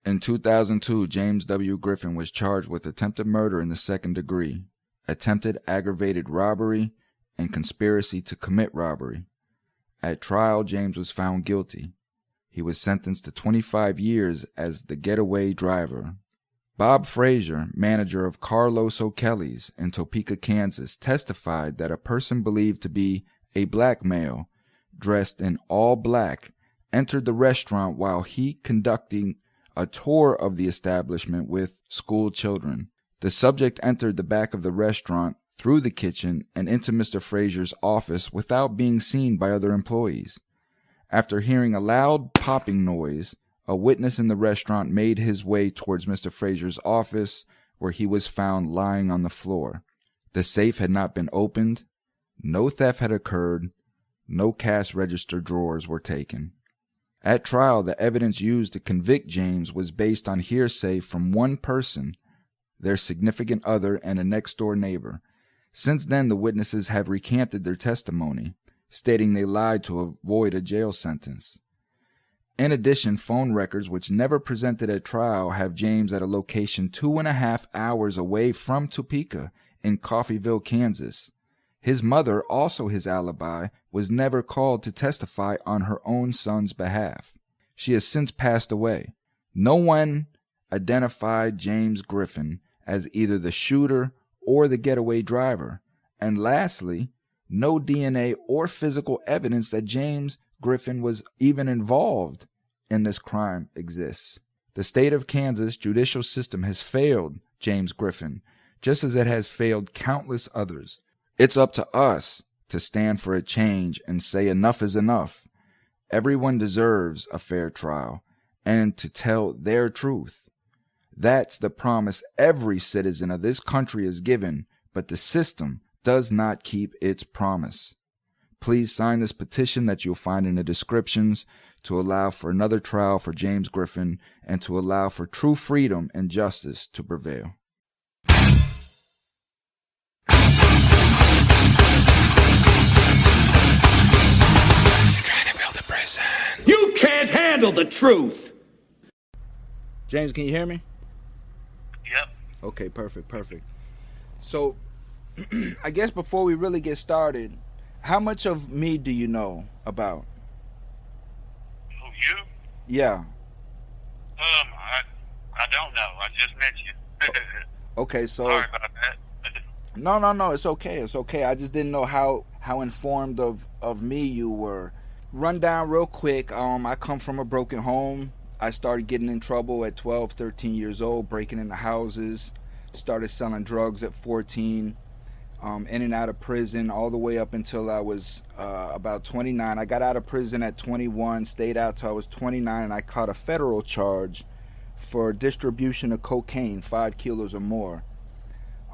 In 2002, James W. Griffin was charged with attempted murder in the second degree, attempted aggravated robbery, and conspiracy to commit robbery. At trial, James was found guilty. He was sentenced to 25 years as the getaway driver. Bob Frazier, manager of Carlos O'Kelly's in Topeka, Kansas, testified that a person believed to be a black male, dressed in all black, entered the restaurant while he conducting a tour of the establishment with school children. The subject entered the back of the restaurant, through the kitchen, and into Mr. Frazier's office without being seen by other employees. After hearing a loud popping noise, a witness in the restaurant made his way towards Mr. Frazier's office, where he was found lying on the floor. The safe had not been opened, no theft had occurred, no cash register drawers were taken. At trial, the evidence used to convict James was based on hearsay from one person, their significant other, and a next-door neighbor. Since then, the witnesses have recanted their testimony, stating they lied to avoid a jail sentence. In addition, phone records, which never presented at trial, have James at a location 2.5 hours away from Topeka in Coffeyville, Kansas. His mother, also his alibi, was never called to testify on her own son's behalf. She has since passed away. No one identified James Griffin as either the shooter or the getaway driver. And lastly, no DNA or physical evidence that James Griffin was even involved in this crime exists. The state of Kansas judicial system has failed James Griffin, just as it has failed countless others. It's up to us to stand for a change and say enough is enough. Everyone deserves a fair trial and to tell their truth. That's the promise every citizen of this country is given, but the system does not keep its promise. Please sign this petition that you'll find in the descriptions to allow for another trial for James Griffin and to allow for true freedom and justice to prevail. You can't handle the truth. James, can you hear me? Yep. Okay, perfect. So, I guess before we really get started, how much of me do you know about? Who, you? Yeah. I don't know. I just met you. Okay, so... Sorry about that. No, it's okay. I just didn't know how informed of me you were. Run down real quick. I come from a broken home. I started getting in trouble at 12, 13 years old, breaking into houses. Started selling drugs at 14. In and out of prison all the way up until I was about 29. I got out of prison at 21, stayed out till I was 29, and I caught a federal charge for distribution of cocaine, 5 kilos or more.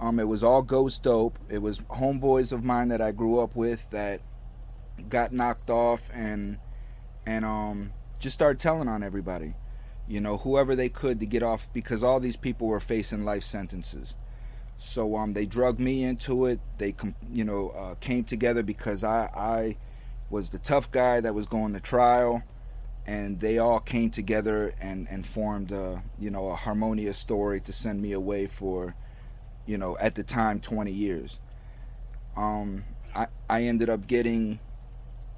It was all ghost dope. It was homeboys of mine that I grew up with that got knocked off and just started telling on everybody, whoever they could to get off, because all these people were facing life sentences. So they drugged me into it. They came together because I was the tough guy that was going to trial, and they all came together and formed a harmonious story to send me away for at the time 20 years. I ended up getting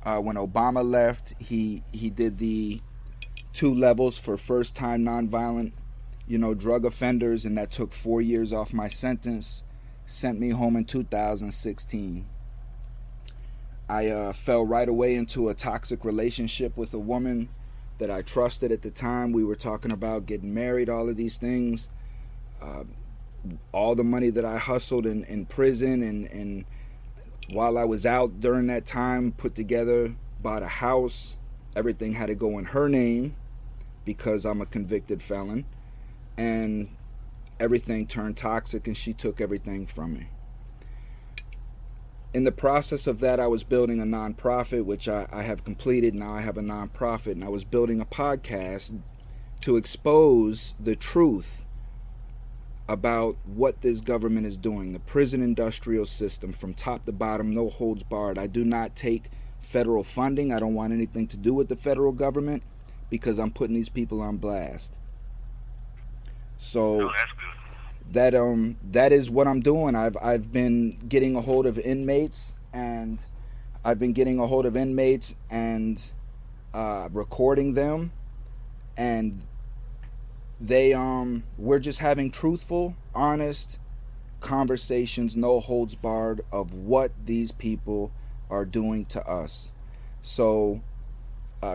when Obama left, he did the 2 levels for first time nonviolent drug offenders, and that took 4 years off my sentence, sent me home in 2016. I fell right away into a toxic relationship with a woman that I trusted at the time. We were talking about getting married, all of these things. All the money that I hustled in prison and while I was out during that time, put together, bought a house. Everything had to go in her name because I'm a convicted felon. And everything turned toxic, and she took everything from me. In the process of that, I was building a nonprofit, which I have completed. Now I have a nonprofit, and I was building a podcast to expose the truth about what this government is doing, the prison industrial system from top to bottom, no holds barred. I do not take federal funding. I don't want anything to do with the federal government because I'm putting these people on blast. So Oh, that's good. that is what I'm doing. I've been getting a hold of inmates and recording them, and we're just having truthful, honest conversations, no holds barred, of what these people are doing to us. So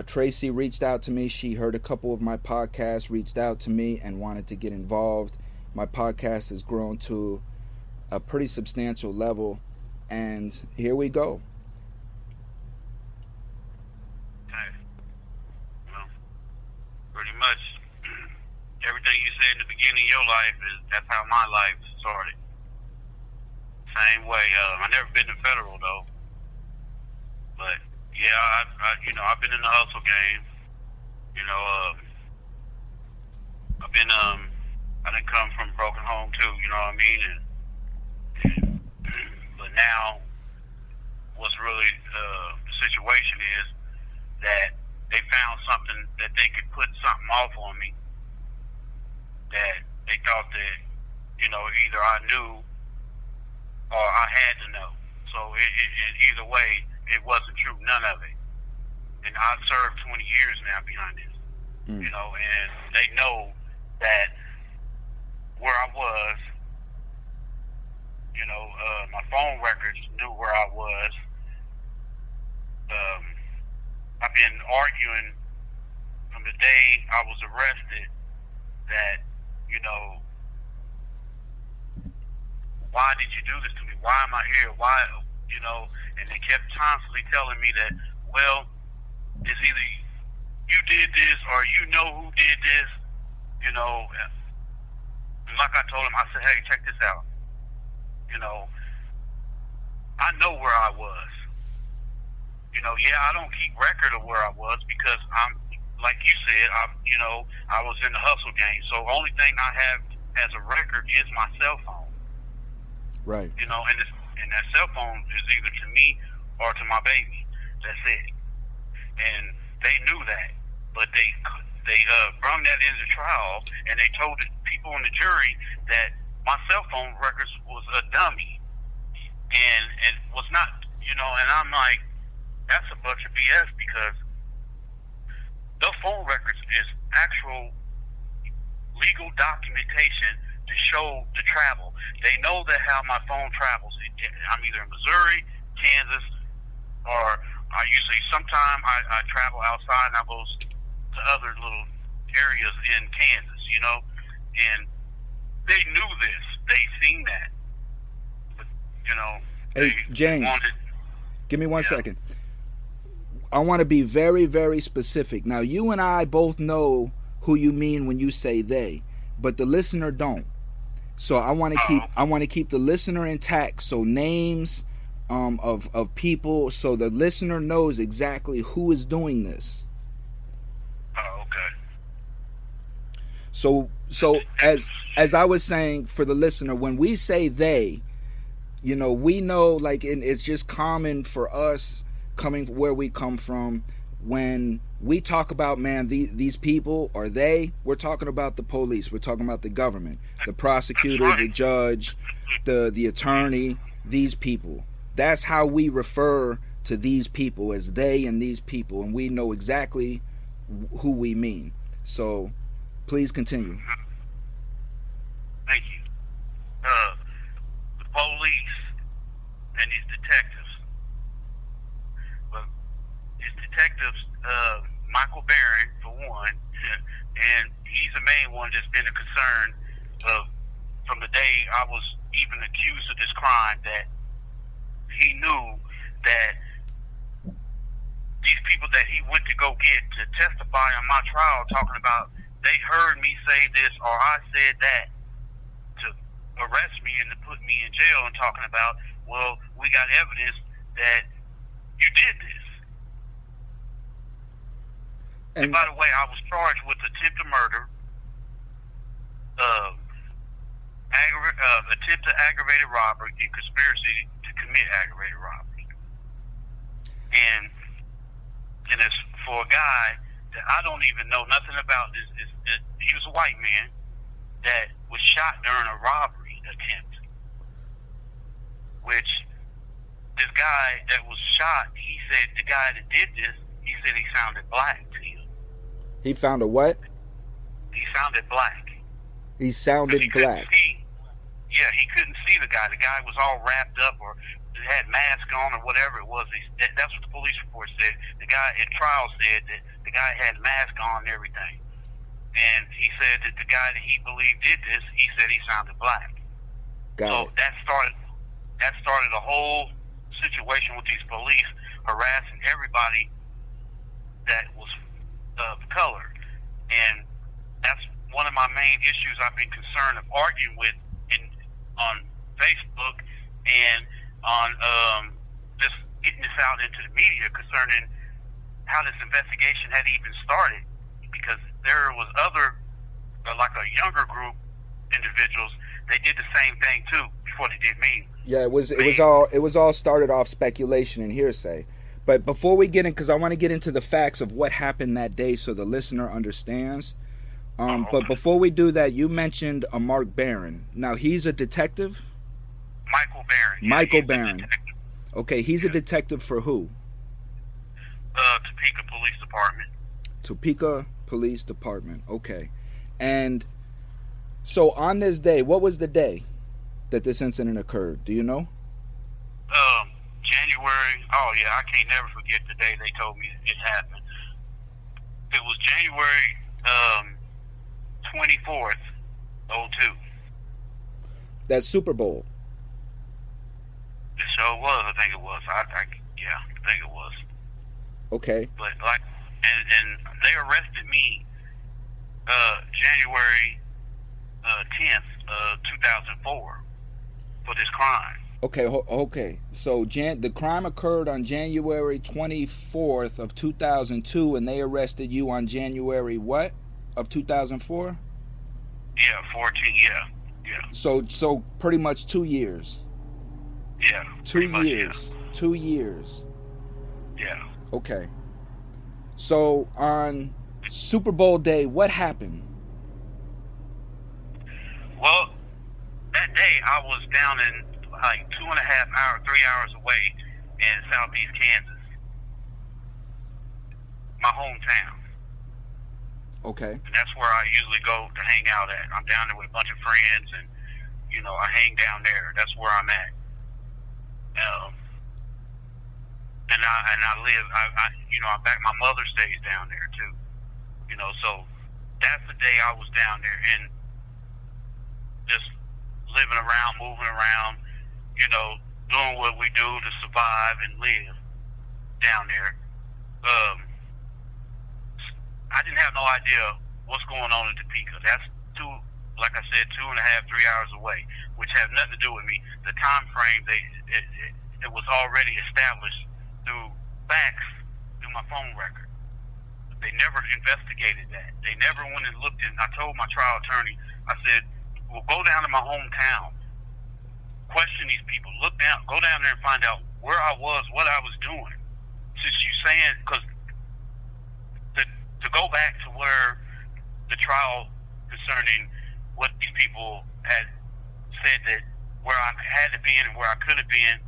Tracy reached out to me. She heard a couple of my podcasts, reached out to me and wanted to get involved. My podcast has grown to a pretty substantial level, and here we go. Okay. Well, pretty much everything you said in the beginning of your life that's how my life started. Same way. I never been to federal though, but yeah, I've been in the hustle game. I didn't come from a broken home too. You know what I mean? But now, what's really the situation is that they found something that they could put something off on me that they thought that either I knew or I had to know. So either way, it wasn't true, none of it. And I've served 20 years now behind this, and they know that where I was, my phone records knew where I was. I've been arguing from the day I was arrested that, why did you do this to me? Why am I here? Why, and they kept constantly telling me that, well, it's either you did this or you know who did this, and like I told them, I said, hey, check this out. I know where I was. I don't keep record of where I was because I'm, like you said, I was in the hustle game. So only thing I have as a record is my cell phone. Right. And that cell phone is either to me or to my baby. That's it. And they knew that, but they brung that into trial, and they told the people in the jury that my cell phone records was a dummy, and it was not. And I'm like, that's a bunch of BS because the phone records is actual legal documentation to show the travel. They know that how my phone travels. I'm either in Missouri, Kansas, or I usually sometime I travel outside and I go to other little areas in Kansas, and they knew this. They seen that. But, hey, James, give me one second. I want to be very, very specific. Now, you and I both know who you mean when you say they, but the listener don't. So I want to keep the listener intact. So names of people, so the listener knows exactly who is doing this. Oh, okay. So as I was saying, for the listener, when we say they, we know, like, it's just common for us coming where we come from. When we talk about, man, these people or we're talking about the police, we're talking about the government, the prosecutor, the judge, the attorney, these people. That's how we refer to these people, as they and these people, and we know exactly who we mean. So please continue. Thank you. The police and these detectives. Well, these detectives, Michael Barron, for one, and he's the main one that's been a concern from the day I was even accused of this crime, that he knew that these people that he went to go get to testify on my trial, talking about they heard me say this or I said that, to arrest me and to put me in jail, and talking about, well, we got evidence that you did this. And by the way, I was charged with attempted murder, attempted aggravated robbery, and conspiracy to commit aggravated robbery. And it's for a guy that I don't even know nothing about. He was a white man that was shot during a robbery attempt, which this guy that was shot, he said the guy that did this, he said he sounded black to him. He found a what? He sounded black. He sounded black. Yeah, he couldn't see the guy. The guy was all wrapped up or had mask on or whatever it was. That's what the police report said. The guy at trial said that the guy had a mask on and everything. And he said that the guy that he believed did this, he said he sounded black. So that started a whole situation with these police harassing everybody that was of color. And that's one of my main issues I've been concerned of arguing with on Facebook and on just getting this out into the media concerning how this investigation had even started, because there was other, like a younger group individuals, they did the same thing too before they did me. Yeah, it was all started off speculation and hearsay. But before we get in, because I want to get into the facts of what happened that day so the listener understands. But before we do that, you mentioned a Mark Barron. Now, he's a detective? Michael Barron. Yeah, Michael Barron. Okay, he's a detective for who? Topeka Police Department. Topeka Police Department. Okay. And so on this day, what was the day that this incident occurred? Do you know? January. Oh, yeah, I can't never forget the day they told me it happened. It was January 24th, 02. That's Super Bowl. It sure was. I think it was. I think it was. Okay. But and they arrested me January 10th, 2004 for this crime. Okay. So the crime occurred on January 24th of 2002, and they arrested you on January what of 2004? Yeah, 14. Yeah. So pretty much 2 years. Yeah. 2 years. Yeah. 2 years. Yeah. Okay. So on Super Bowl day, what happened? Well, that day I was down in like 2.5 hours, 3 hours away in southeast Kansas, my hometown. Okay. And that's where I usually go to hang out at. I'm down there with a bunch of friends, and I hang down there. That's where I'm at. And I live. I'm back. My mother stays down there too. So that's the day I was down there and just living around, moving around. Doing what we do to survive and live down there. I didn't have no idea what's going on in Topeka. That's like I said, 2.5, 3 hours away, which has nothing to do with me. The time frame, it was already established through facts, through my phone record. They never investigated that. They never went and looked in. I told my trial attorney, I said, well, go down to my hometown, question these people, go down there and find out where I was, what I was doing. Since you're saying, because to go back to where the trial concerning what these people had said that where I had to be and where I could have been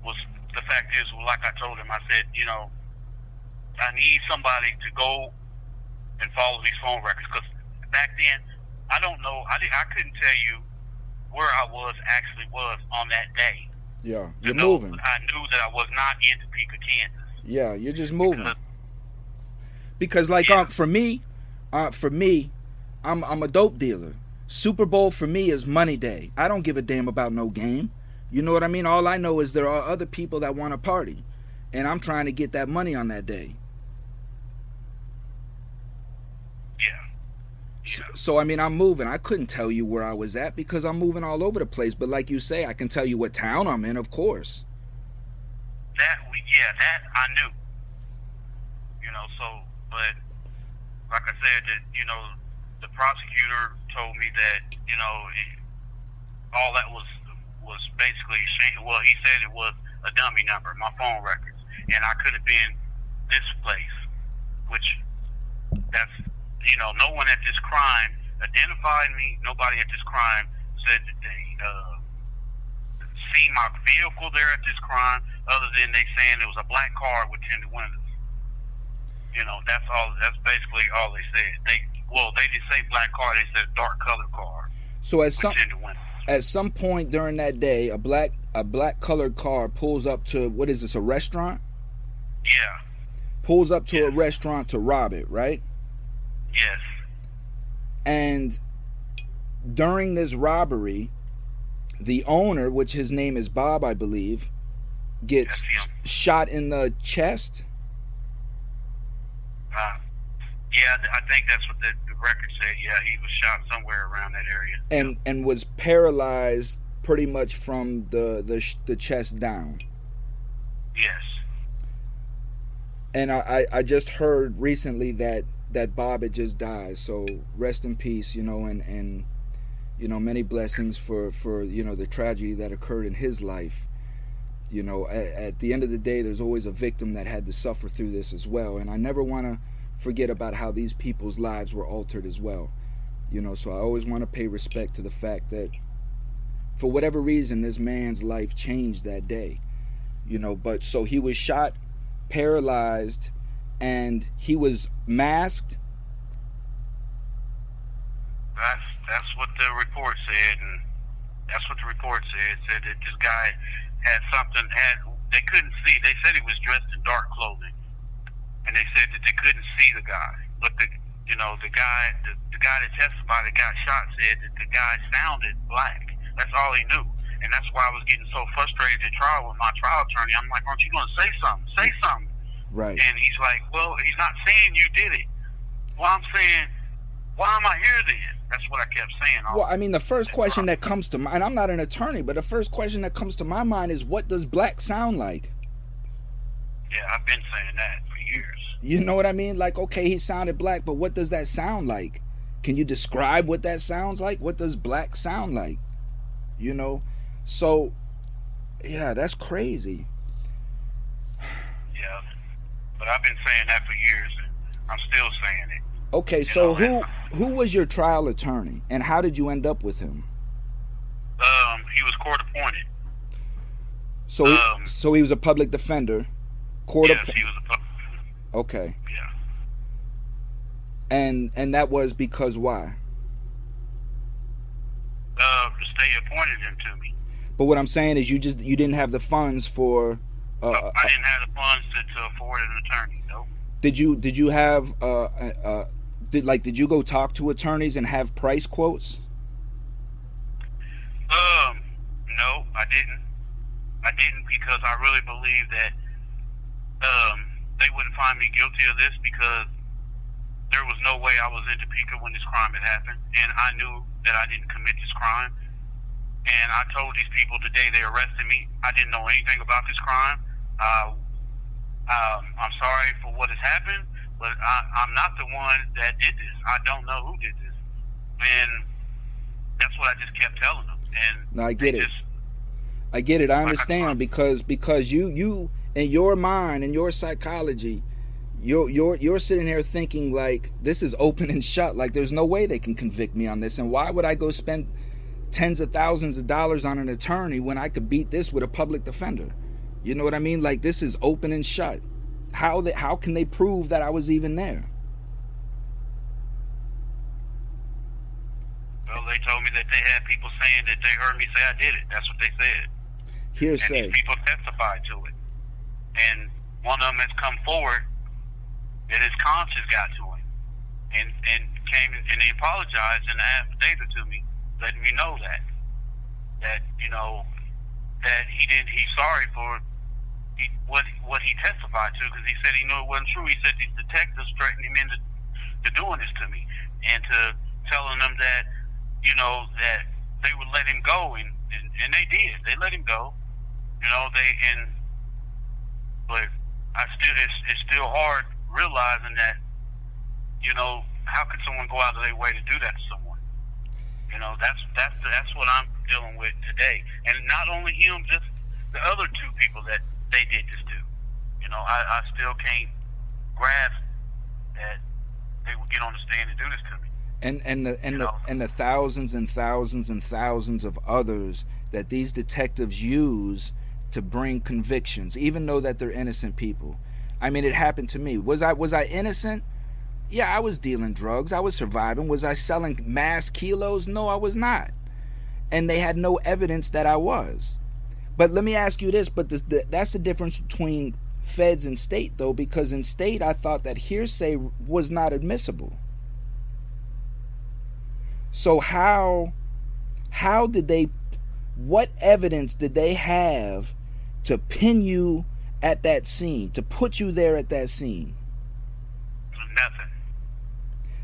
was, the fact is, like I told him, I said, I need somebody to go and follow these phone records, because back then, I don't know, I couldn't tell you where I actually was on that day. Yeah, you're moving. I knew that I was not in Topeka, Kansas. Yeah, you're just moving. Because for me, I'm a dope dealer. Super Bowl for me is money day. I don't give a damn about no game. You know what I mean? All I know is there are other people that want to party, and I'm trying to get that money on that day. Yeah. So, I'm moving. I couldn't tell you where I was at because I'm moving all over the place. But like you say, I can tell you what town I'm in, of course. That I knew. But like I said, that the prosecutor told me that all that was basically well, he said it was a dummy number, my phone records, and I could have been this place, which that's no one at this crime identified me. Nobody at this crime said that they seen my vehicle there at this crime, other than they saying it was a black car with tinted windows. You know, that's all. That's basically all they said. They didn't say black car. They said dark colored car. So at some point during that day, a black colored car pulls up to, what is this, a restaurant? Yeah. Pulls up to a restaurant to rob it, right? Yes. And during this robbery, the owner, which his name is Bob, I believe, gets shot in the chest. Yeah, I think that's what the record said. Yeah, he was shot somewhere around that area. And was paralyzed pretty much from the chest down. Yes. And I just heard recently that Bob had just died. So rest in peace, and many blessings for the tragedy that occurred in his life. At the end of the day, there's always a victim that had to suffer through this as well. And I never want to forget about how these people's lives were altered as well. So I always want to pay respect to the fact that for whatever reason, this man's life changed that day. But so he was shot, paralyzed, and he was masked. That's what the report said, and that's what the report said. It said that this guy had something. They couldn't see. They said he was dressed in dark clothing, and they said that they couldn't see the guy. But the guy that testified that got shot said that the guy sounded black. That's all he knew, and that's why I was getting so frustrated at trial with my trial attorney. I'm like, aren't you going to say something? Say something. Right. And he's like, well, he's not saying you did it. Well, I'm saying, why am I here then? That's what I kept saying. Well, I mean, the first question that comes to mind, and I'm not an attorney, but the first question that comes to my mind is, what does black sound like? Yeah, I've been saying that for years. You know what I mean? Like, okay, he sounded black, but what does that sound like? Can you describe what that sounds like? What does black sound like? So, yeah, that's crazy. Yeah, but I've been saying that for years, and I'm still saying it. Okay, so who was your trial attorney, and how did you end up with him? He was court appointed. So he was a public defender. Yes, he was a public defender. Okay. Yeah. And that was because why? The state appointed him to me. But what I'm saying is you didn't have the funds for. I didn't have the funds to afford an attorney. Nope. Did you have did you go talk to attorneys and have price quotes? No, I didn't. I didn't because I really believe that they wouldn't find me guilty of this because there was no way I was in Topeka when this crime had happened, and I knew that I didn't commit this crime. And I told these people the day they arrested me, I didn't know anything about this crime. I'm sorry for what has happened, but I'm not the one that did this. I don't know who did this. And that's what I just kept telling them. And no, I get it. I get it. I understand because you in your mind, in your psychology, you're sitting here thinking like this is open and shut. Like there's no way they can convict me on this. And why would I go spend tens of thousands of dollars on an attorney when I could beat this with a public defender? You know what I mean? Like this is open and shut. How can they prove that I was even there? Well, they told me that they had people saying that they heard me say I did it. That's what they said. Hearsay. And these people testified to it. And one of them has come forward that his conscience got to him. And came and he apologized in the affidavit to me, letting me know that he's sorry for what he testified to, because he said he knew it wasn't true. He said these detectives threatened him into doing this to me and to telling them that that they would let him go, and they did. They let him go. But it's still hard realizing that how could someone go out of their way to do that to someone? That's what I'm dealing with today, and not only him, just the other two people that they did this to. I still can't grasp that they would get on the stand and do this to me. And the thousands and thousands and thousands of others that these detectives use to bring convictions, even though that they're innocent people. I mean, it happened to me. Was I innocent? Yeah, I was dealing drugs. I was surviving. Was I selling mass kilos? No, I was not. And they had no evidence that I was. But let me ask you this, but that's the difference between feds and state, though, because in state I thought that hearsay was not admissible. So how did they, what evidence did they have to pin you at that scene, to put you there at that scene? Nothing.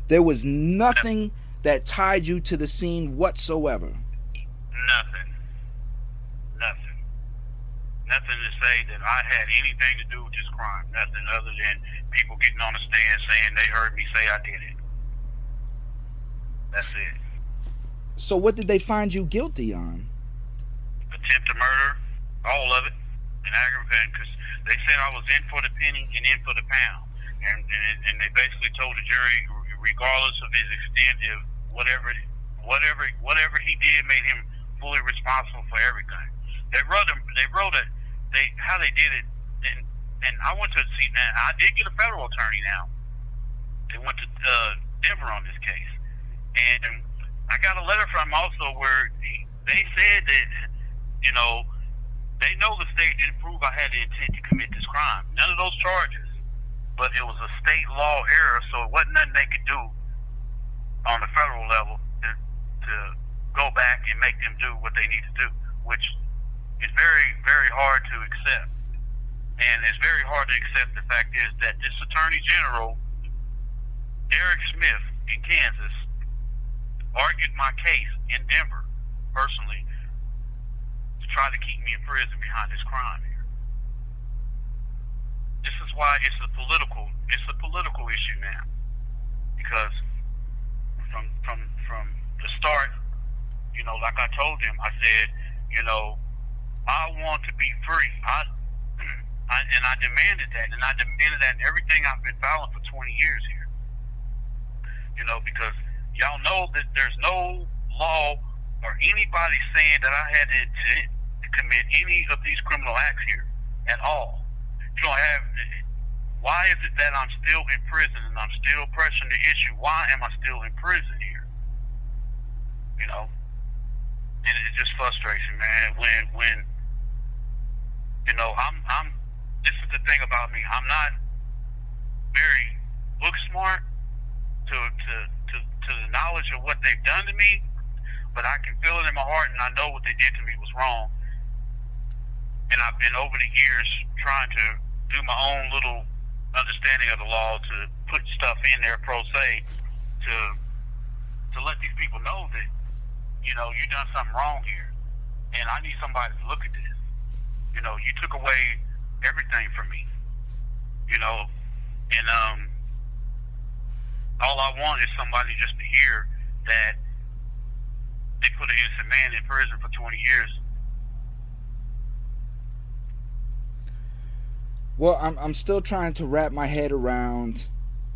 There was nothing that tied you to the scene whatsoever. Nothing. Nothing to say that I had anything to do with this crime. Nothing other than people getting on the stand saying they heard me say I did it. That's it. So what did they find you guilty on? Attempt to murder, all of it, and aggravated, because they said I was in for the penny and in for the pound. And they basically told the jury, regardless of his extent, if whatever he did made him fully responsible for everything. How they did it, and I went to see now. I did get a federal attorney now. They went to Denver on this case, and I got a letter from him also where they said that they know the state didn't prove I had the intent to commit this crime. None of those charges, but it was a state law error, so it wasn't nothing they could do on the federal level to go back and make them do what they need to do, which is very, very hard to accept. And it's very hard to accept the fact is that this Attorney General, Derek Smith in Kansas, argued my case in Denver, personally, to try to keep me in prison behind this crime here. This is why it's a political issue now. Because from the start, like I told him, I said, I want to be free. And I demanded that, and I demanded that in everything I've been filing for 20 years here. Because y'all know that there's no law or anybody saying that I had to commit any of these criminal acts here at all. You don't have. Why is it that I'm still in prison and I'm still pressing the issue? Why am I still in prison here? And it just frustrates me, man. When I'm. This is the thing about me. I'm not very book smart to the knowledge of what they've done to me, but I can feel it in my heart, and I know what they did to me was wrong. And I've been over the years trying to do my own little understanding of the law, to put stuff in there pro se, to let these people know that you done something wrong here, and I need somebody to look at this. You took away everything from me, and all I want is somebody just to hear that they put an innocent man in prison for 20 years. Well, I'm still trying to wrap my head around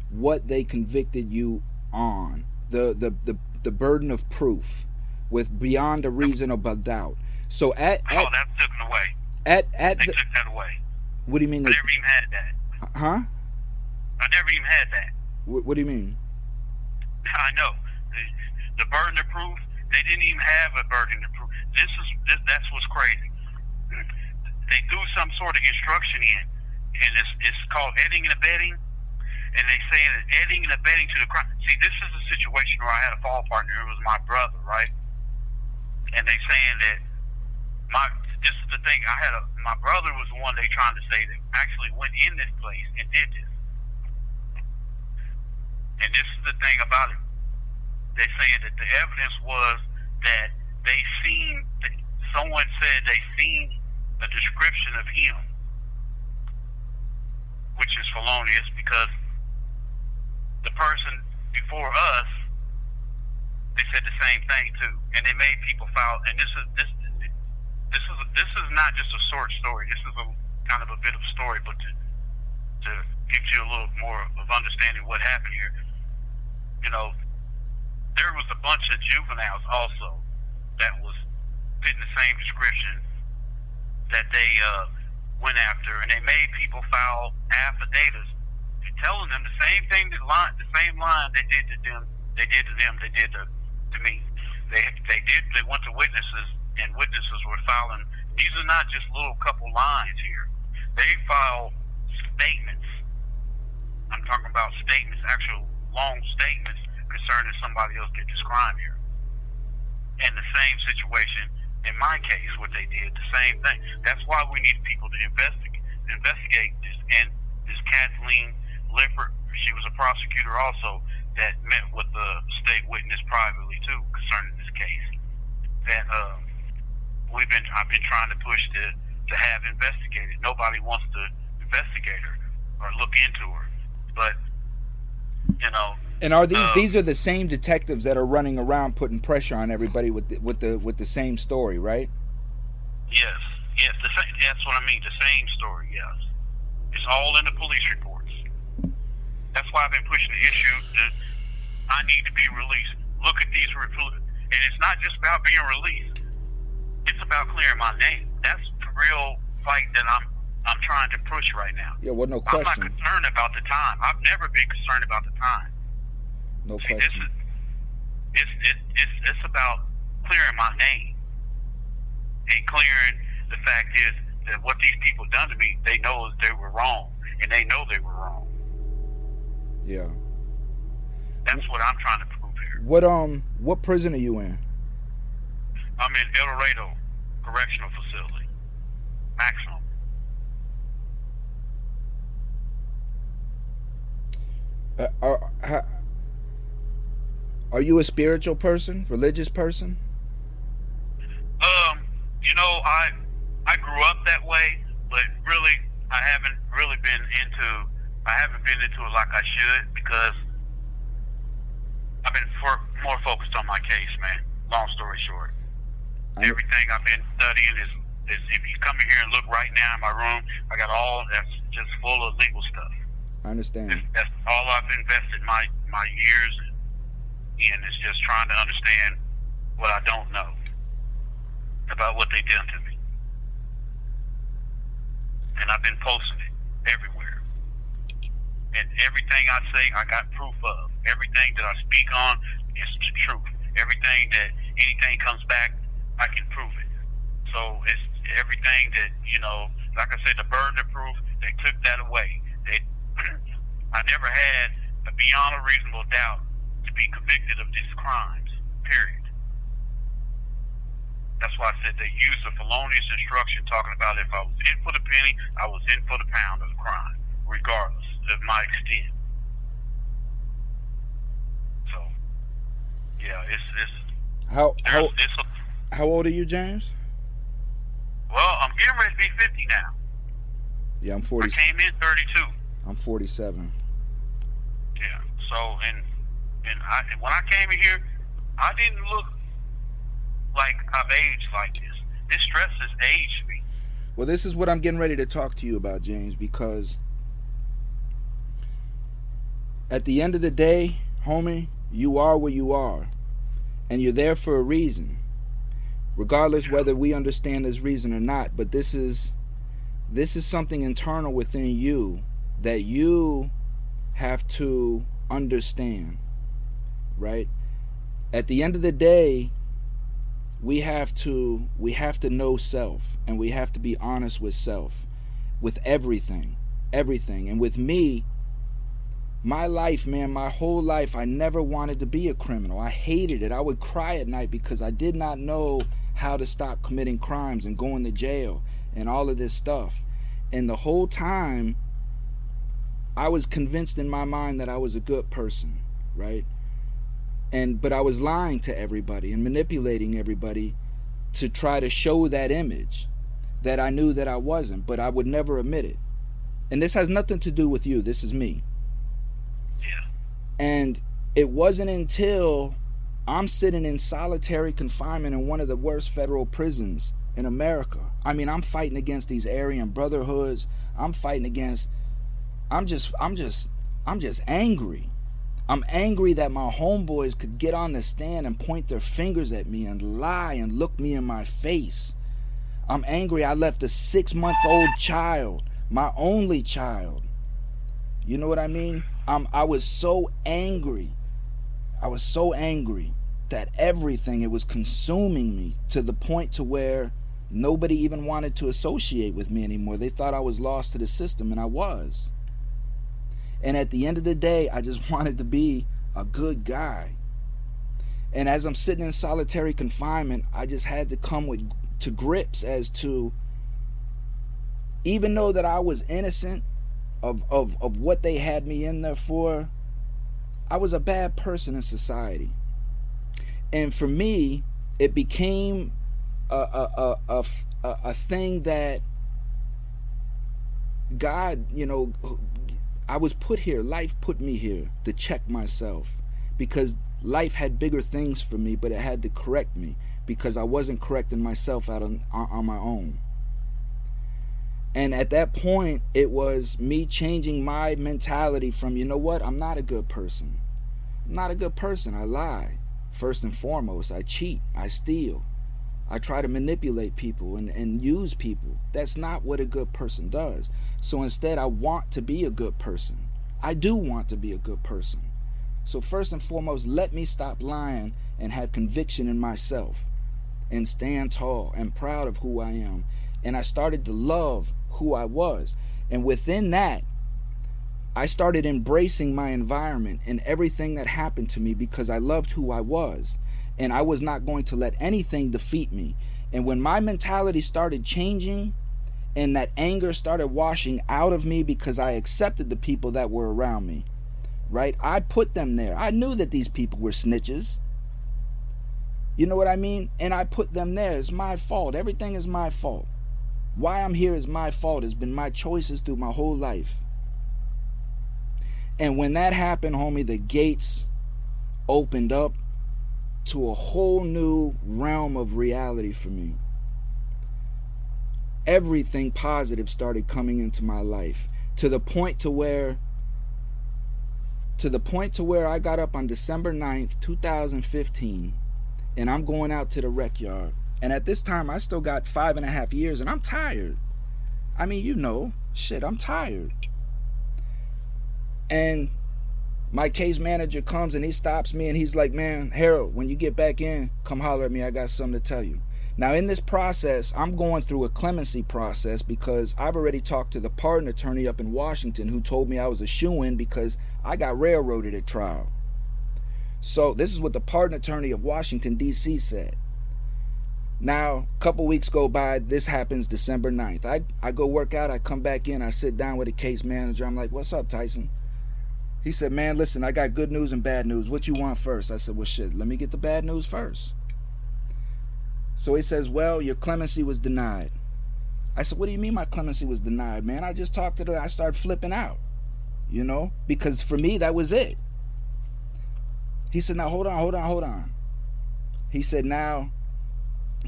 what they convicted you on, the burden of proof with beyond a reasonable doubt. So that's taken away. They took that away. What do you mean? I never even had that. Huh? I never even had that. What do you mean? I know. The burden of proof, they didn't even have a burden of proof. That's what's crazy. They threw some sort of instruction in, and it's called aiding and abetting, and they say that aiding and abetting to the crime. See, this is a situation where I had a fall partner. It was my brother, right? And they saying that this is the thing. My brother was the one they trying to say that actually went in this place and did this. And this is the thing about it. They're saying that the evidence was that someone said they seen a description of him, which is felonious because the person before us, they said the same thing too, and they made people file. And this is not just a short story. This is a kind of a bit of a story, but to give you a little more of understanding what happened here. there was a bunch of juveniles also that was fitting the same description that they went after, and they made people file affidavits telling them the same thing, the same line they did to them, they did to me. They went to witnesses, and witnesses were filing. These are not just little couple lines here. They file statements. I'm talking about statements, actual long statements concerning somebody else did this crime here. And the same situation in my case, what they did, the same thing. That's why we need people to investigate this. And this Kathleen Lippert, she was a prosecutor also that met with the state witness privately too concerning this case. That I've been trying to push to have investigated. Nobody wants to investigate her or look into her, but you know. And are these are the same detectives that are running around putting pressure on everybody with the same story, right? Yes. That's what I mean. The same story. Yes, it's all in the police reports. That's why I've been pushing the issue that I need to be released. Look at these reports, and it's not just about being released. It's about clearing my name. That's the real fight that I'm trying to push right now. Yeah, well, no question. I'm not concerned about the time. I've never been concerned about the time. No question. It's about clearing my name. And clearing the fact is that what these people done to me, they know they were wrong. And they know they were wrong. Yeah. That's what I'm trying to prove here. What prison are you in? I'm in El Dorado Correctional Facility. Maximum. Are you a spiritual person, religious person? You know, I grew up that way, but really I haven't been into it like I should, because I've been more focused on my case, man. Long story short. Everything I've been studying is if you come in here and look right now in my room, I got all that's just full of legal stuff. I understand. That's all I've invested my years in, is just trying to understand what I don't know about what they done to me. And I've been posting it everywhere. And everything I say, I got proof of. Everything that I speak on is the truth. Anything comes back, I can prove it. So it's everything that, you know, like I said, the burden of proof, they took that away. I never had a beyond a reasonable doubt to be convicted of these crimes, period. That's why I said they used a felonious instruction talking about if I was in for the penny, I was in for the pound of the crime, regardless of my extent. So, yeah, How old are you, James? Well, I'm getting ready to be 50 now. Yeah, I'm 40. I came in 32. I'm 47. Yeah. So, and when I came in here, I didn't look like I've aged like this. This stress has aged me. Well, this is what I'm getting ready to talk to you about, James, because at the end of the day, homie, you are where you are. And you're there for a reason. Regardless whether we understand this reason or not. But this is something internal within you that you have to understand. Right? At the end of the day, we have to know self, and we have to be honest with self, with everything. And with me, my life, man, my whole life, I never wanted to be a criminal. I hated it. I would cry at night because I did not know how to stop committing crimes and going to jail and all of this stuff. And the whole time, I was convinced in my mind that I was a good person, right? But I was lying to everybody and manipulating everybody to try to show that image that I knew that I wasn't, but I would never admit it. And this has nothing to do with you. This is me. Yeah. And it wasn't until I'm sitting in solitary confinement in one of the worst federal prisons in America. I mean, I'm fighting against these Aryan brotherhoods. I'm just angry. I'm angry that my homeboys could get on the stand and point their fingers at me and lie and look me in my face. I'm angry I left a 6-month-old child, my only child. You know what I mean? I was so angry. I was so angry that everything, it was consuming me to the point to where nobody even wanted to associate with me anymore. They thought I was lost to the system, and I was. And at the end of the day, I just wanted to be a good guy. And as I'm sitting in solitary confinement, I just had to come to grips as to, even though that I was innocent of what they had me in there for, I was a bad person in society. And for me, it became a thing that God, I was put here. Life put me here to check myself, because life had bigger things for me, but it had to correct me because I wasn't correcting myself out on my own. And at that point, it was me changing my mentality from, you know what, I'm not a good person. I'm not a good person. I lie. First and foremost, I cheat. I steal. I try to manipulate people and use people. That's not what a good person does. So instead, I want to be a good person. I do want to be a good person. So first and foremost, let me stop lying and have conviction in myself and stand tall and proud of who I am. And I started to love who I was. And within that, I started embracing my environment and everything that happened to me because I loved who I was. And I was not going to let anything defeat me. And when my mentality started changing and that anger started washing out of me because I accepted the people that were around me, right? I put them there. I knew that these people were snitches. You know what I mean? And I put them there. It's my fault. Everything is my fault. Why I'm here is my fault. It's been my choices through my whole life. And when that happened, homie, the gates opened up to a whole new realm of reality for me. Everything positive started coming into my life to the point to where I got up on December 9th, 2015, and I'm going out to the rec yard. And at this time, I still got 5.5 years, and I'm tired. I mean, I'm tired. And my case manager comes and he stops me and he's like, man, Harold, when you get back in, come holler at me. I got something to tell you. Now, in this process, I'm going through a clemency process because I've already talked to the pardon attorney up in Washington who told me I was a shoo-in because I got railroaded at trial. So this is what the pardon attorney of Washington, D.C. said. Now, a couple weeks go by. This happens December 9th. I go work out. I come back in. I sit down with the case manager. I'm like, what's up, Tyson? He said, man, listen, I got good news and bad news. What you want first? I said, well, shit, let me get the bad news first. So he says, well, your clemency was denied. I said, what do you mean my clemency was denied, man? I just talked to them. I started flipping out, because for me, that was it. He said, now, hold on. He said, now,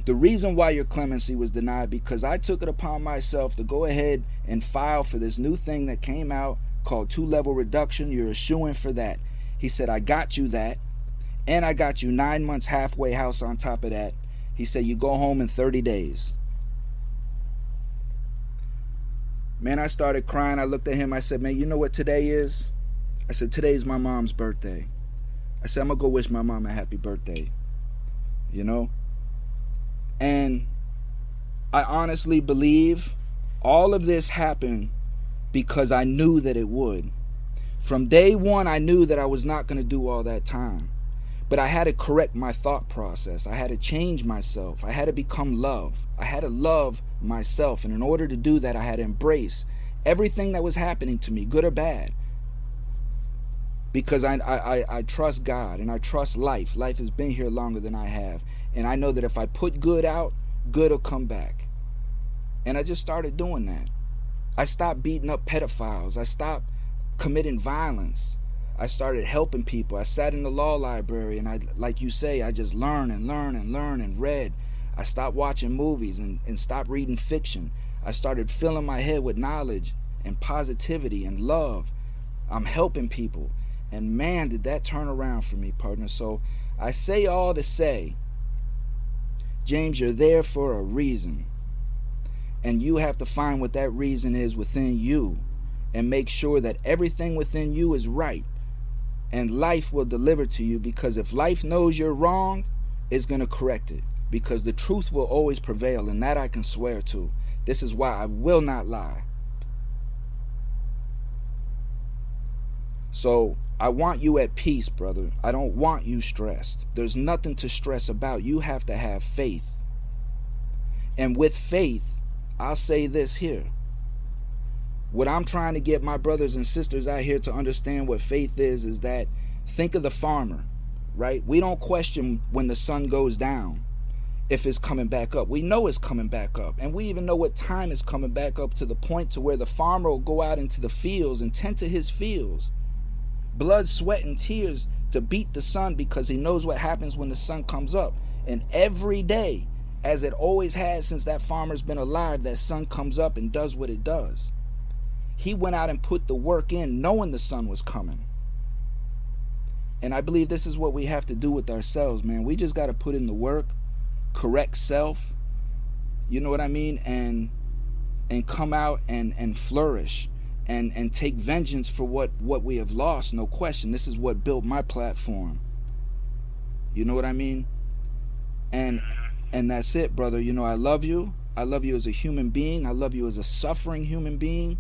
the reason why your clemency was denied because I took it upon myself to go ahead and file for this new thing that came out called 2-level reduction. You're a shoo-in for that. He said, I got you that, and I got you 9 months halfway house on top of that. He said, you go home in 30 days. Man, I started crying. I looked at him. I said, man, you know what today is? I said, today's my mom's birthday. I said, I'm going to go wish my mom a happy birthday. And I honestly believe all of this happened because I knew that it would. From day one, I knew that I was not going to do all that time. But I had to correct my thought process. I had to change myself. I had to become love. I had to love myself. And in order to do that, I had to embrace everything that was happening to me, good or bad. Because I trust God and I trust life. Life has been here longer than I have. And I know that if I put good out, good will come back. And I just started doing that. I stopped beating up pedophiles. I stopped committing violence. I started helping people. I sat in the law library and I, like you say, I just learned and read. I stopped watching movies and stopped reading fiction. I started filling my head with knowledge and positivity and love. I'm helping people. And man, did that turn around for me, partner. So I say all to say, James, you're there for a reason. And you have to find what that reason is within you and make sure that everything within you is right. And life will deliver to you, because if life knows you're wrong, it's going to correct it. Because the truth will always prevail, and that I can swear to. This is why I will not lie. So I want you at peace, brother. I don't want you stressed. There's nothing to stress about. You have to have faith. And with faith, I'll say this here. What I'm trying to get my brothers and sisters out here to understand what faith is that think of the farmer, right? We don't question when the sun goes down if it's coming back up. We know it's coming back up. And we even know what time it's coming back up, to the point to where the farmer will go out into the fields and tend to his fields. Blood, sweat, and tears to beat the sun, because he knows what happens when the sun comes up. And every day, as it always has since that farmer's been alive, that sun comes up and does what it does. He went out and put the work in knowing the sun was coming. And I believe this is what we have to do with ourselves, man. We just got to put in the work, correct self, you know what I mean, and come out and flourish and take vengeance for what we have lost, no question. This is what built my platform. You know what I mean? And that's it, brother. You know, I love you. I love you as a human being. I love you as a suffering human being.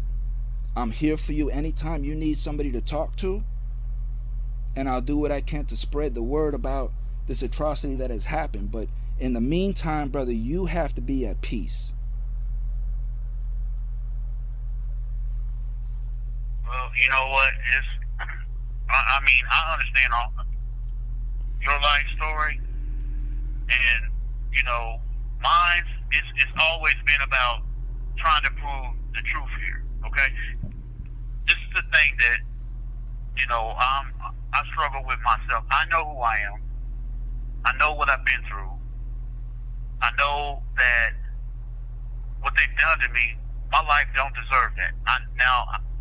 I'm here for you anytime you need somebody to talk to. And I'll do what I can to spread the word about this atrocity that has happened. But in the meantime, brother, you have to be at peace. Well, you know what? I mean, I understand all your life story, and you know, mine. It's always been about trying to prove the truth here. Okay, this is the thing that, you know, I struggle with myself. I know who I am. I know what I've been through. I know that what they've done to me, my life don't deserve that.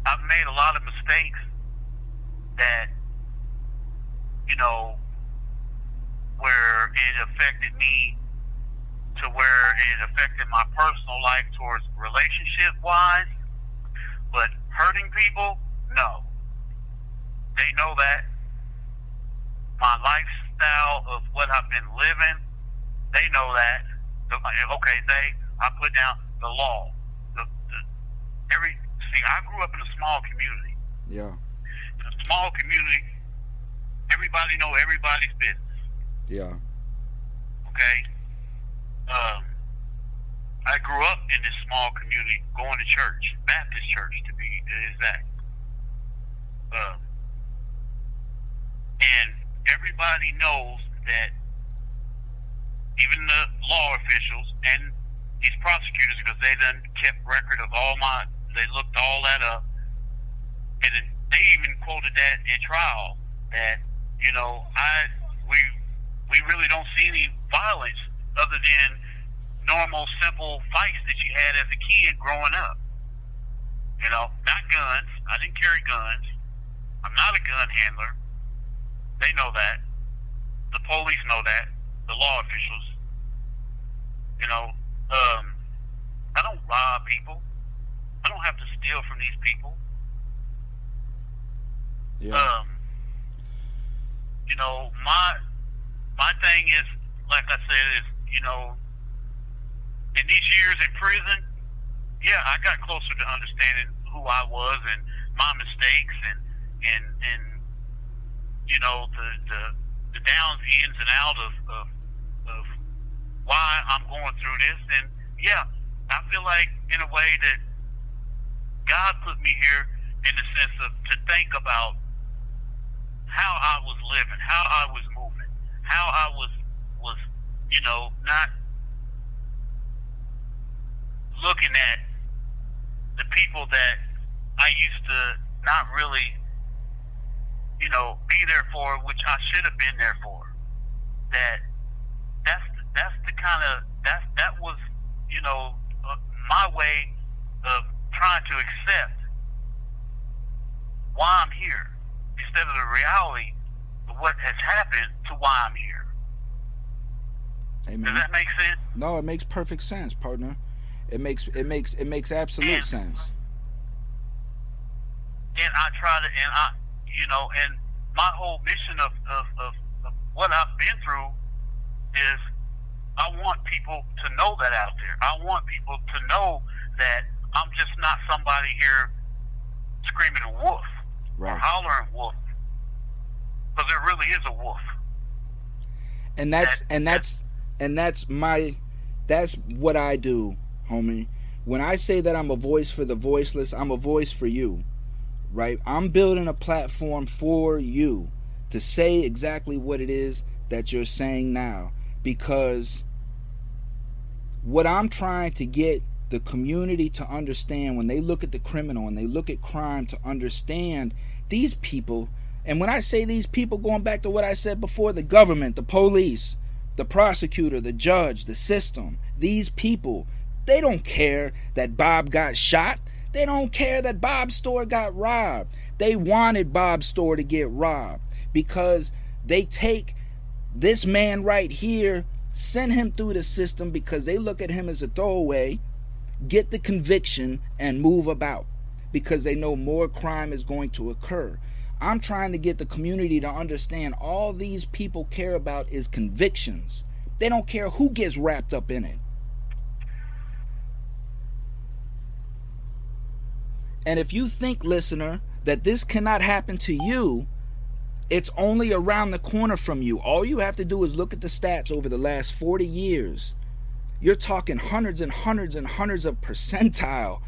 I've made a lot of mistakes that, you know, where it affected me to where it affected my personal life towards relationship-wise. But hurting people, no. They know that. My lifestyle of what I've been living, they know that. Okay, I put down the law. See, I grew up in a small community. Yeah. In a small community, everybody know everybody's business. Yeah. Okay? I grew up in this small community, going to church, Baptist church to be exact. And everybody knows that even the law officials and these prosecutors, because they done kept record of they looked all that up, and then they even quoted that in trial, that, you know, we really don't see any violence other than normal, simple fights that you had as a kid growing up. You know, not guns. I didn't carry guns. I'm not a gun handler. They know that. The police know that. The law officials. You know, I don't rob people. I don't have to steal from these people. Yeah. You know, my thing is, like I said, is, you know, in these years in prison, yeah, I got closer to understanding who I was and my mistakes and you know, the downs, ins and outs of why I'm going through this. And yeah, I feel like in a way that God put me here in the sense of to think about how I was living, how I was moving, how I was you know, not looking at the people that I used to not really, you know, be there for, which I should have been there for. That's the kind of that was, you know, my way of trying to accept why I'm here. It's instead of the reality of what has happened to why I'm here. Amen. Does that make sense? No, it makes perfect sense, partner. It makes absolute sense. And I try to, and my whole mission of what I've been through is I want people to know that out there. I want people to know that I'm just not somebody here screaming a wolf or hollering wolf, because there really is a wolf. And that's what I do, homie. When I say that I'm a voice for the voiceless, I'm a voice for you, right? I'm building a platform for you to say exactly what it is that you're saying now, because what I'm trying to get the community to understand when they look at the criminal and they look at crime, to understand these people. And when I say these people, going back to what I said before, the government, the police, the prosecutor, the judge, the system, these people, they don't care that Bob got shot. They don't care that Bob's store got robbed. They wanted Bob's store to get robbed because they take this man right here, send him through the system because they look at him as a throwaway, get the conviction, and move about because they know more crime is going to occur. I'm trying to get the community to understand all these people care about is convictions. They don't care who gets wrapped up in it. And if you think, listener, that this cannot happen to you, it's only around the corner from you. All you have to do is look at the stats over the last 40 years. You're talking hundreds and hundreds and hundreds of percentile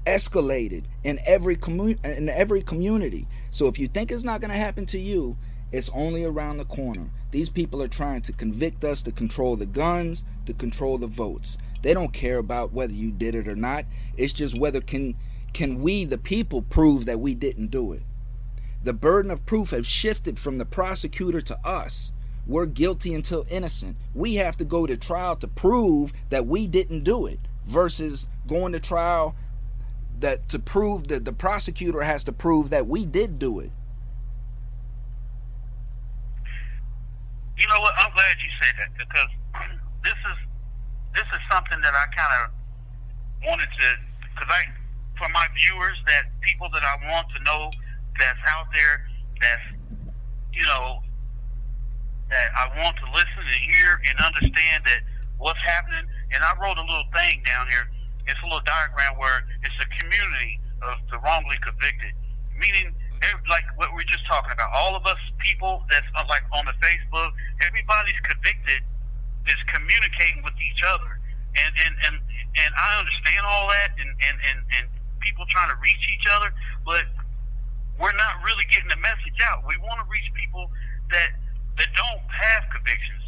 escalated in every community. So if you think it's not going to happen to you, it's only around the corner. These people are trying to convict us to control the guns, to control the votes. They don't care about whether you did it or not. It's just whether can we, the people, prove that we didn't do it. The burden of proof has shifted from the prosecutor to us. We're guilty until innocent. We have to go to trial to prove that we didn't do it, versus going to trial that to prove that the prosecutor has to prove that we did do it. You know what? I'm glad you said that, because this is something that I kind of wanted to, because for my viewers, that people that I want to know that's out there, that's, that I want to listen and hear and understand that what's happening. And I wrote a little thing down here. It's a little diagram where it's a community of the wrongly convicted, meaning like what we're just talking about. All of us people that's like on the Facebook, everybody's convicted is communicating with each other, and I understand all that, and people trying to reach each other, but we're not really getting the message out. We want to reach people that don't have convictions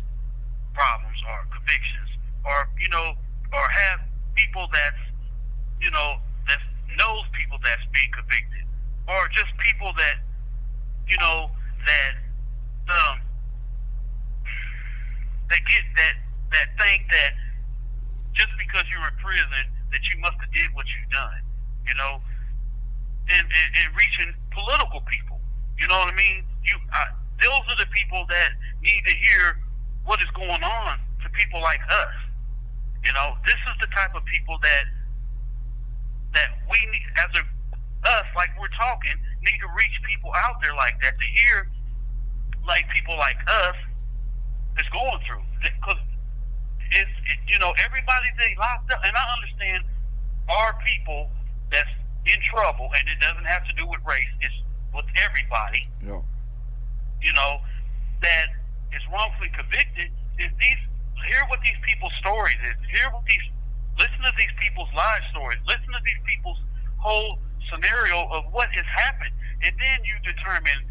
problems or convictions, or or have people that's that knows people that's being convicted, or just people that that get that think that just because you're in prison that you must have did what you've done, and reaching political people. You know what I mean? Those are the people that need to hear what is going on to people like us. This is the type of people that we need, us, like we're talking, need to reach people out there like that, to hear like people like us is going through. Because everybody they locked up, and I understand our people that's in trouble, and it doesn't have to do with race, it's with everybody. Yeah. That is wrongfully convicted, is hear what these people's stories is. Listen to these people's life stories. Listen to these people's whole scenario of what has happened, and then you determine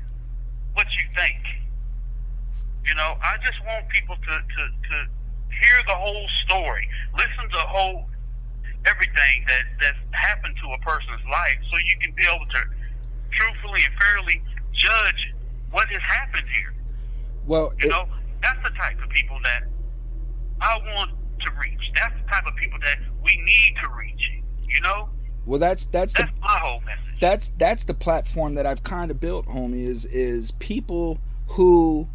what you think. I just want people to hear the whole story, listen to everything that's happened to a person's life, so you can be able to truthfully and fairly judge what has happened here. Well, that's the type of people that I want to reach. That's the type of people that we need to reach. Well, that's my whole message. that's the platform that I've kind of built, homie, is people who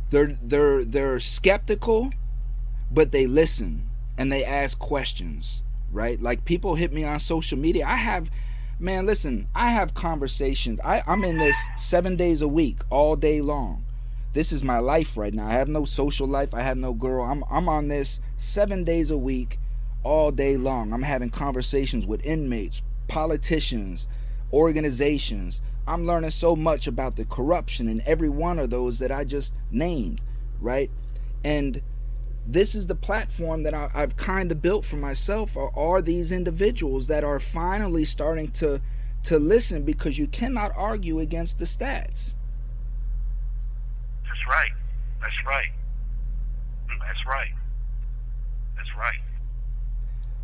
they're skeptical, but they listen and they ask questions, right? Like, people hit me on social media. I have conversations. I'm in this 7 days a week, all day long. This is my life right now. I have no social life. I have no girl. I'm on this 7 days a week, all day long. I'm having conversations with inmates, politicians, organizations. I'm learning so much about the corruption in every one of those that I just named, right? And this is the platform that I've kind of built for myself, are these individuals that are finally starting to listen, because you cannot argue against the stats. That's right. That's right. That's right. That's right.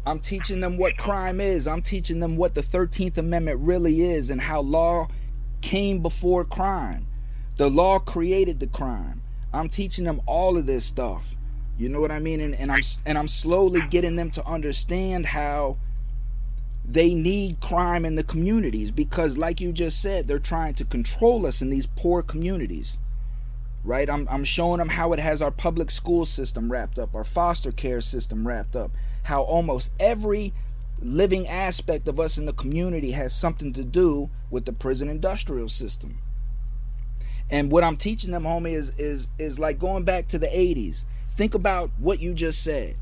I'm teaching them what crime is. I'm teaching them what the 13th Amendment really is, and how law came before crime. The law created the crime. I'm teaching them all of this stuff. You know what I mean? And I'm slowly getting them to understand how they need crime in the communities, because, like you just said, they're trying to control us in these poor communities. Right? I'm showing them how it has our public school system wrapped up, our foster care system wrapped up, how almost every living aspect of us in the community has something to do with the prison industrial system. And what I'm teaching them, homie, is like going back to the 80s. Think about what you just said.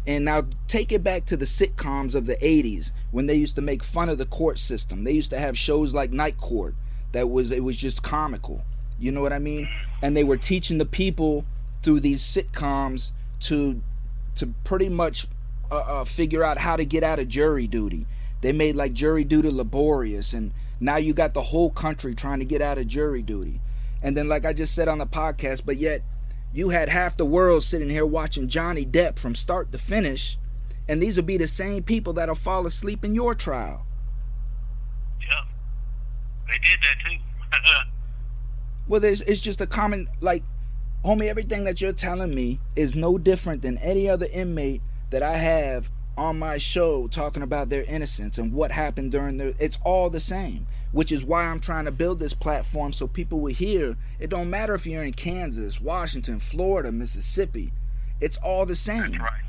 And now take it back to the sitcoms of the 80s, when they used to make fun of the court system. They used to have shows like Night Court it was just comical. You know what I mean? And they were teaching the people through these sitcoms to pretty much figure out how to get out of jury duty. They made like jury duty laborious, and now you got the whole country trying to get out of jury duty. And then, like I just said on the podcast, but yet you had half the world sitting here watching Johnny Depp from start to finish, and these will be the same people that'll fall asleep in your trial. Yeah, they did that too. Well, it's just a common, like, homie, everything that you're telling me is no different than any other inmate that I have on my show talking about their innocence and what happened during it's all the same, which is why I'm trying to build this platform so people will hear. It don't matter if you're in Kansas, Washington, Florida, Mississippi. It's all the same. That's right.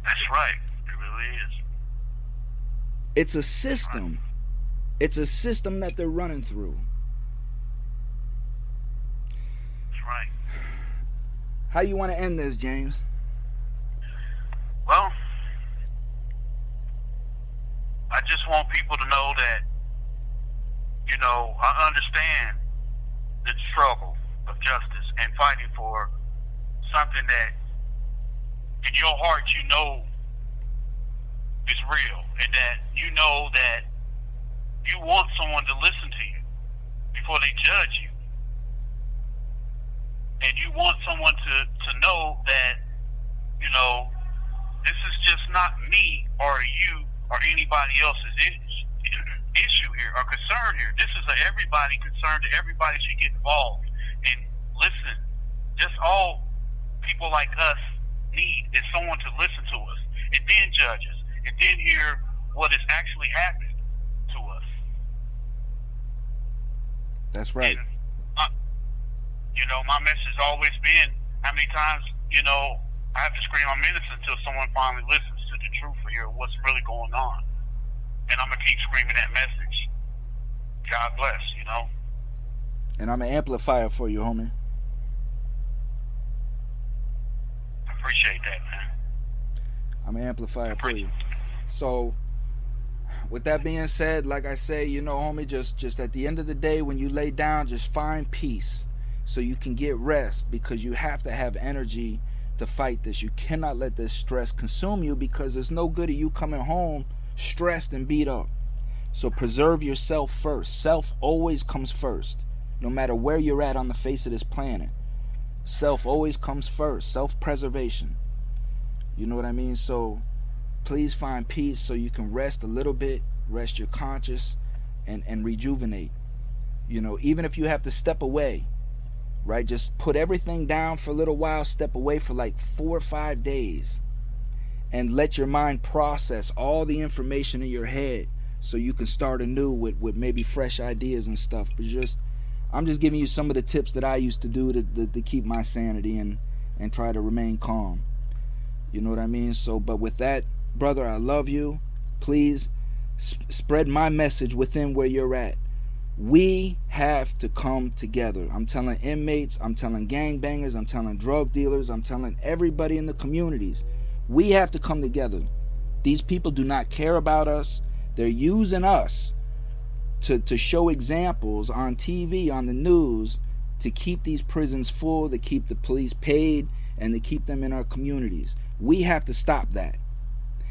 That's right. It really is. It's a system. It's a system that they're running through. Right. How you want to end this, James? Well, I just want people to know that, you know, I understand the struggle of justice and fighting for something that in your heart you know is real, and that you know that you want someone to listen to you before they judge you. And you want someone to know that, you know, this is just not me or you or anybody else's issue here or concern here. This is a everybody concern that everybody should get involved. And listen, just all people like us need is someone to listen to us and then judge us and then hear what has actually happened to us. That's right. And, you know, my message has always been, how many times, you know, I have to scream I'm innocent until someone finally listens to the truth or hear what's really going on. And I'm going to keep screaming that message. God bless, you know. And I'm an amplifier for you, homie. I appreciate that, man. I'm an amplifier for you. So, with that being said, like I say, you know, homie, just at the end of the day, when you lay down, just find peace so you can get rest, because you have to have energy to fight this. You cannot let this stress consume you, because it's no good of you coming home stressed and beat up. So preserve yourself first. Self always comes first, no matter where you're at on the face of this planet. Self always comes first. Self-preservation. You know what I mean? So please find peace so you can rest a little bit, rest your conscience, and rejuvenate. You know, even if you have to step away, right? Just put everything down for a little while, step away for like 4 or 5 days, and let your mind process all the information in your head so you can start anew with maybe fresh ideas and stuff. But I'm just giving you some of the tips that I used to do to keep my sanity and try to remain calm. You know what I mean? So, but with that, brother, I love you. Please spread my message within where you're at. We have to come together. I'm telling inmates, I'm telling gangbangers, I'm telling drug dealers, I'm telling everybody in the communities. We have to come together. These people do not care about us. They're using us to show examples on TV, on the news, to keep these prisons full, to keep the police paid, and to keep them in our communities. We have to stop that.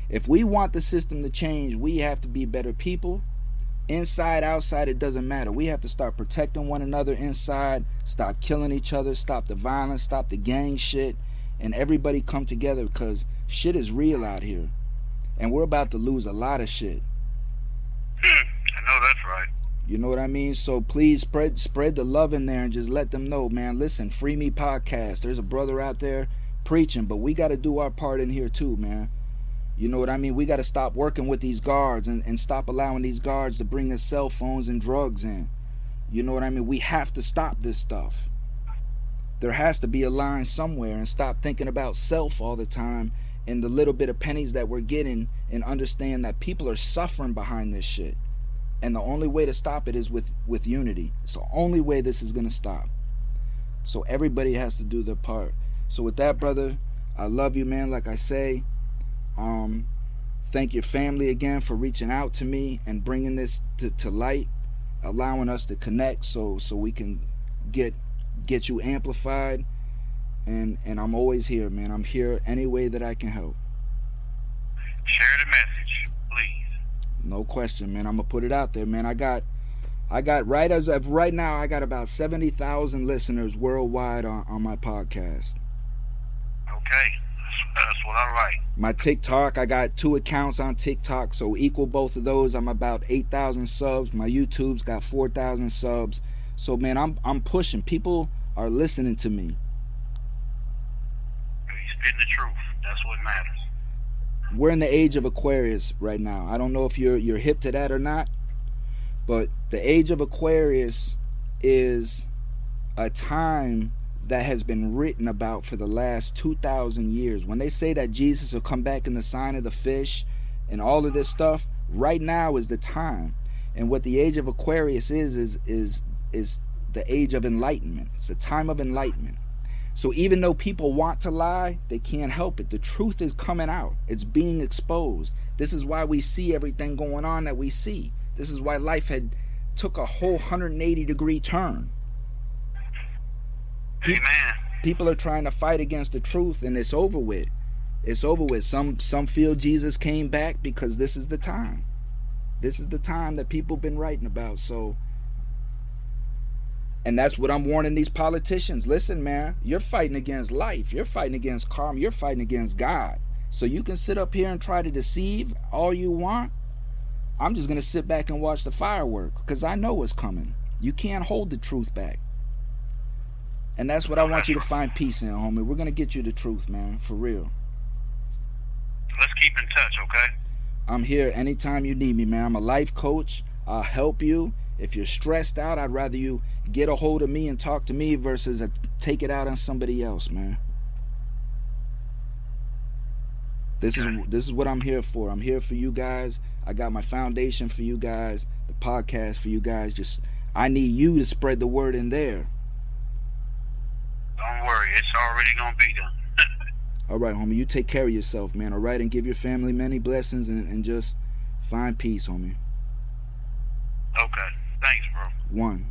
If we want the system to change, we have to be better people. Inside, outside, it doesn't matter. We have to start protecting one another inside, stop killing each other, stop the violence, stop the gang shit, and everybody come together, because shit is real out here. And we're about to lose a lot of shit. I know that's right. You know what I mean? So please spread the love in there and just let them know, man, listen, FreeMe Podcast. There's a brother out there preaching, but we got to do our part in here too, man. You know what I mean? We got to stop working with these guards and stop allowing these guards to bring their cell phones and drugs in. You know what I mean? We have to stop this stuff. There has to be a line somewhere, and stop thinking about self all the time and the little bit of pennies that we're getting, and understand that people are suffering behind this shit. And the only way to stop it is with unity. It's the only way this is going to stop. So everybody has to do their part. So with that, brother, I love you, man. Like I say, thank your family again for reaching out to me and bringing this to light, allowing us to connect so we can get you amplified. And I'm always here, man. I'm here any way that I can help. Share the message, please. No question, man. I'm gonna put it out there, man. I got right as of right now, I got about 70,000 listeners worldwide on my podcast. Okay, that's what I like. My TikTok, I got 2 accounts on TikTok, so equal both of those. I'm about 8,000 subs. My YouTube's got 4,000 subs. So, man, I'm pushing. People are listening to me. You're spitting the truth. That's what matters. We're in the age of Aquarius right now. I don't know if you're hip to that or not, but the age of Aquarius is a time that has been written about for the last 2,000 years. When they say that Jesus will come back in the sign of the fish and all of this stuff, right now is the time. And what the age of Aquarius is the age of enlightenment. It's a time of enlightenment. So even though people want to lie, they can't help it. The truth is coming out. It's being exposed. This is why we see everything going on that we see. This is why life had took a whole 180-degree turn. Amen. People are trying to fight against the truth, and it's over with. It's over with. Some feel Jesus came back because this is the time. This is the time that people have been writing about. So, and that's what I'm warning these politicians. Listen, man, you're fighting against life. You're fighting against karma. You're fighting against God. So you can sit up here and try to deceive all you want. I'm just going to sit back and watch the fireworks because I know what's coming. You can't hold the truth back. And that's what I want you to find peace in, homie. We're going to get you the truth, man, for real. Let's keep in touch, okay? I'm here anytime you need me, man. I'm a life coach. I'll help you. If you're stressed out, I'd rather you get a hold of me and talk to me versus take it out on somebody else, man. This is what I'm here for. I'm here for you guys. I got my foundation for you guys, the podcast for you guys. Just I need you to spread the word in there. Don't worry, it's already gonna be done. All right, homie, you take care of yourself, man, all right? And give your family many blessings and just find peace, homie. Okay, thanks, bro. 1.